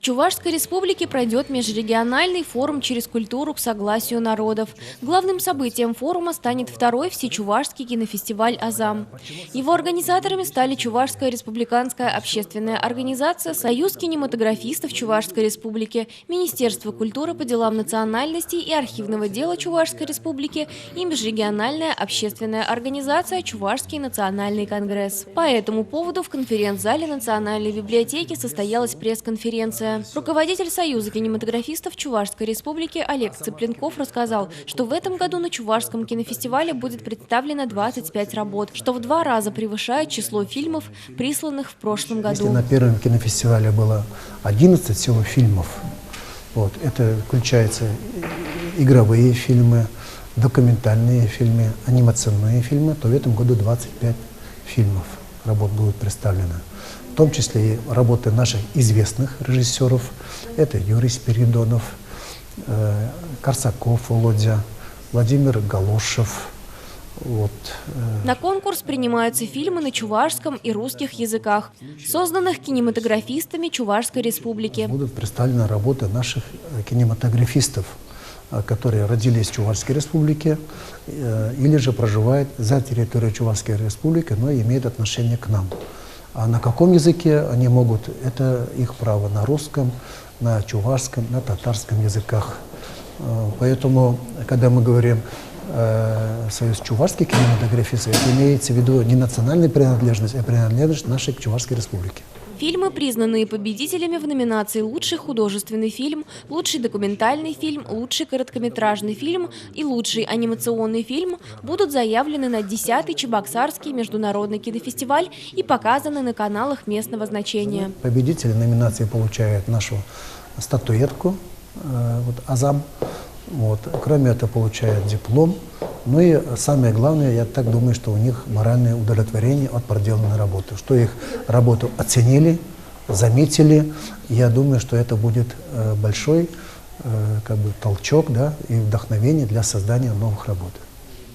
В Чувашской республике пройдет межрегиональный форум «Через культуру к согласию народов». Главным событием форума станет второй всечувашский кинофестиваль «Азам». Его организаторами стали Чувашская республиканская общественная организация, Союз кинематографистов Чувашской республики, Министерство культуры по делам национальностей и архивного дела Чувашской республики и межрегиональная общественная организация «Чувашский национальный конгресс». По этому поводу в конференц-зале Национальной библиотеки состоялась пресс-конференция. Руководитель Союза кинематографистов Чувашской республики Олег Цыпленков рассказал, что в этом году на Чувашском кинофестивале будет представлено 25 работ, что в 2 раза превышает число фильмов, присланных в прошлом году. Если на первом кинофестивале было 11 всего фильмов, это включается игровые фильмы, документальные фильмы, анимационные фильмы, то в этом году 25 фильмов работ будут представлены. В том числе и работы наших известных режиссеров. Это Юрий Спиридонов, Корсаков Володя, Владимир Галошев. На конкурс принимаются фильмы на чувашском и русских языках, созданных кинематографистами Чувашской республики. Будут представлены работы наших кинематографистов, которые родились в Чувашской республике или же проживают за территорией Чувашской республики, но имеют отношение к нам. А на каком языке они могут, это их право, на русском, на чувашском, на татарском языках. Поэтому, когда мы говорим Союз чувашских кинематографистов, это имеется в виду не национальная принадлежность, а принадлежность нашей Чувашской республики. Фильмы, признанные победителями в номинации «Лучший художественный фильм», «Лучший документальный фильм», «Лучший короткометражный фильм» и «Лучший анимационный фильм», будут заявлены на 10-й Чебоксарский международный кинофестиваль и показаны на каналах местного значения. Победители номинации получают нашу статуэтку «Азам». Кроме этого, получают диплом. Ну и самое главное, я так думаю, что у них моральное удовлетворение от проделанной работы, что их работу оценили, заметили. Я думаю, что это будет большой толчок, и вдохновение для создания новых работ.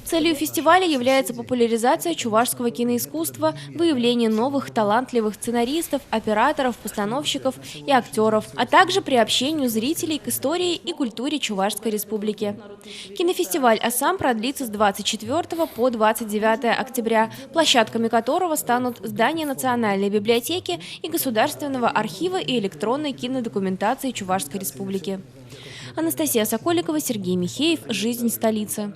Целью фестиваля является популяризация чувашского киноискусства, выявление новых талантливых сценаристов, операторов, постановщиков и актеров, а также приобщению зрителей к истории и культуре Чувашской республики. Кинофестиваль «Азам» продлится с 24 по 29 октября, площадками которого станут здания Национальной библиотеки и Государственного архива и электронной кинодокументации Чувашской республики. Анастасия Соколикова, Сергей Михеев. «Жизнь столицы».